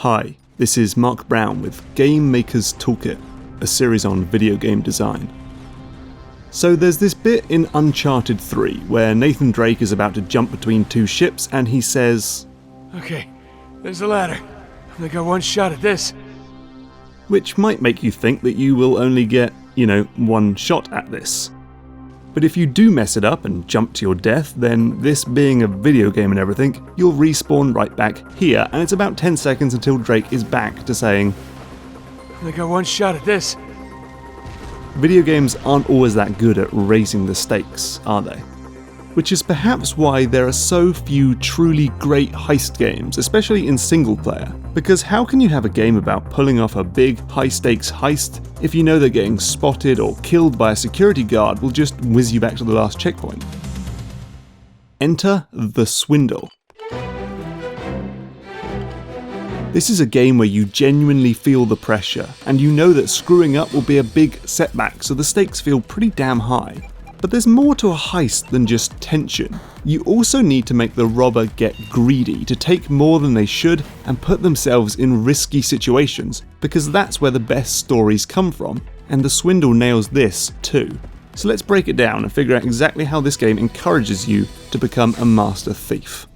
Hi, this is Mark Brown with Game Maker's Toolkit, a series on video game design. So there's this bit in Uncharted 3 where Nathan Drake is about to jump between two ships and he says, "Okay, there's a ladder. I only got one shot at this." Which might make you think that you will only get, one shot at this. But if you do mess it up and jump to your death, then this being a video game and everything, you'll respawn right back here, and it's about 10 seconds until Drake is back to saying, "I only got one shot at this." Video games aren't always that good at raising the stakes, are they? Which is perhaps why there are so few truly great heist games, especially in single player. Because how can you have a game about pulling off a big, high-stakes heist if you know that getting spotted or killed by a security guard will just whiz you back to the last checkpoint? Enter The Swindle. This is a game where you genuinely feel the pressure, and you know that screwing up will be a big setback, so the stakes feel pretty damn high. But there's more to a heist than just tension. You also need to make the robber get greedy, to take more than they should and put themselves in risky situations, because that's where the best stories come from, and The Swindle nails this too. So let's break it down and figure out exactly how this game encourages you to become a master thief.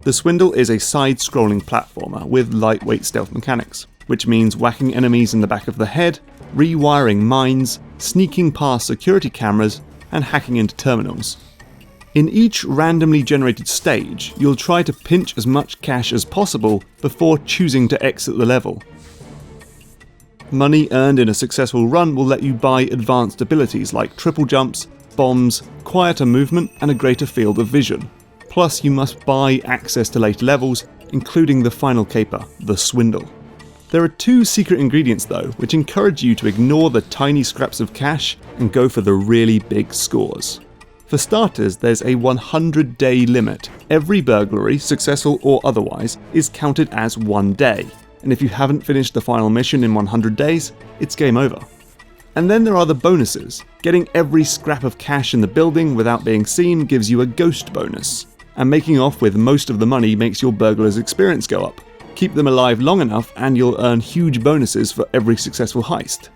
The Swindle is a side-scrolling platformer with lightweight stealth mechanics, which means whacking enemies in the back of the head, rewiring mines, sneaking past security cameras, and hacking into terminals. In each randomly generated stage, you'll try to pinch as much cash as possible before choosing to exit the level. Money earned in a successful run will let you buy advanced abilities like triple jumps, bombs, quieter movement, and a greater field of vision. Plus, you must buy access to later levels, including the final caper, the Swindle. There are two secret ingredients though, which encourage you to ignore the tiny scraps of cash and go for the really big scores. For starters, there's a 100-day limit. Every burglary, successful or otherwise, is counted as 1 day, and if you haven't finished the final mission in 100 days, it's game over. And then there are the bonuses. Getting every scrap of cash in the building without being seen gives you a ghost bonus, and making off with most of the money makes your burglar's experience go up. Keep them alive long enough and you'll earn huge bonuses for every successful heist.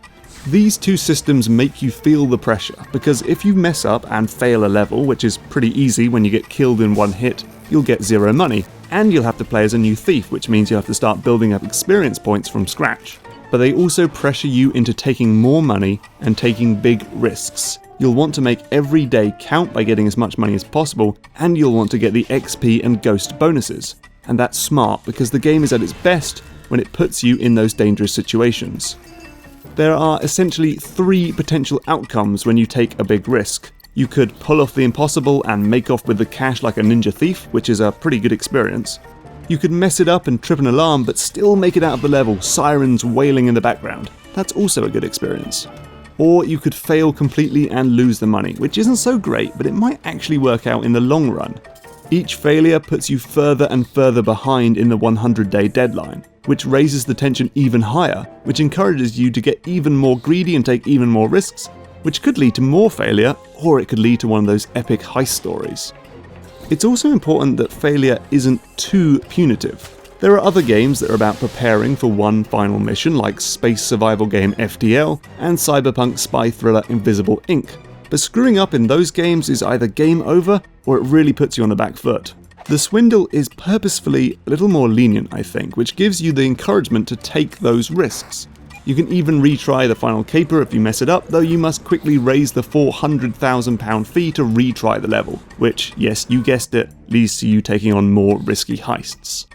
These two systems make you feel the pressure, because if you mess up and fail a level, which is pretty easy when you get killed in one hit, you'll get 0 money, and you'll have to play as a new thief, which means you have to start building up experience points from scratch. But they also pressure you into taking more money and taking big risks. You'll want to make every day count by getting as much money as possible, and you'll want to get the XP and ghost bonuses. And that's smart, because the game is at its best when it puts you in those dangerous situations. There are essentially 3 potential outcomes when you take a big risk. You could pull off the impossible and make off with the cash like a ninja thief, which is a pretty good experience. You could mess it up and trip an alarm but still make it out of the level, sirens wailing in the background. That's also a good experience. Or you could fail completely and lose the money, which isn't so great, but it might actually work out in the long run. Each failure puts you further and further behind in the 100-day deadline, which raises the tension even higher, which encourages you to get even more greedy and take even more risks, which could lead to more failure, or it could lead to one of those epic heist stories. It's also important that failure isn't too punitive. There are other games that are about preparing for one final mission, like space survival game FTL and cyberpunk spy thriller Invisible Ink. But screwing up in those games is either game over or it really puts you on the back foot. The Swindle is purposefully a little more lenient, I think, which gives you the encouragement to take those risks. You can even retry the final caper if you mess it up, though you must quickly raise the £400,000 fee to retry the level, which, yes, you guessed it, leads to you taking on more risky heists.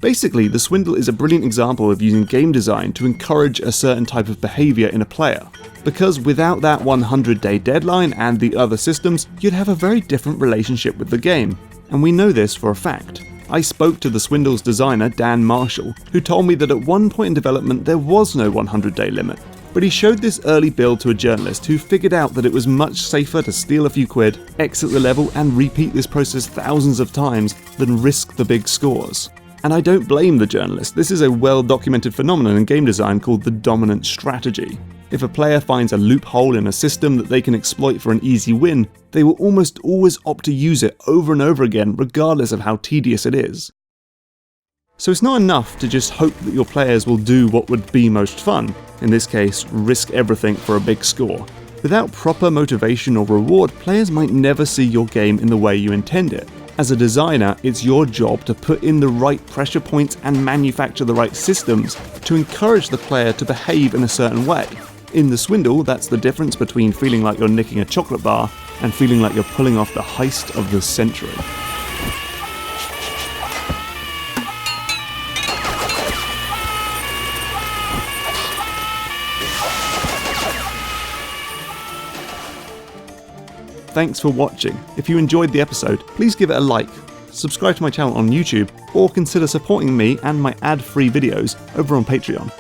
Basically, The Swindle is a brilliant example of using game design to encourage a certain type of behaviour in a player, because without that 100-day deadline and the other systems, you'd have a very different relationship with the game, and we know this for a fact. I spoke to The Swindle's designer, Dan Marshall, who told me that at one point in development there was no 100-day limit, but he showed this early build to a journalist who figured out that it was much safer to steal a few quid, exit the level, and repeat this process thousands of times than risk the big scores. And I don't blame the journalist. This is a well-documented phenomenon in game design called the dominant strategy. If a player finds a loophole in a system that they can exploit for an easy win, they will almost always opt to use it over and over again, regardless of how tedious it is. So it's not enough to just hope that your players will do what would be most fun, in this case, risk everything for a big score. Without proper motivation or reward, players might never see your game in the way you intend it. As a designer, it's your job to put in the right pressure points and manufacture the right systems to encourage the player to behave in a certain way. In The Swindle, that's the difference between feeling like you're nicking a chocolate bar and feeling like you're pulling off the heist of the century. Thanks for watching. If you enjoyed the episode, please give it a like, subscribe to my channel on YouTube, or consider supporting me and my ad-free videos over on Patreon.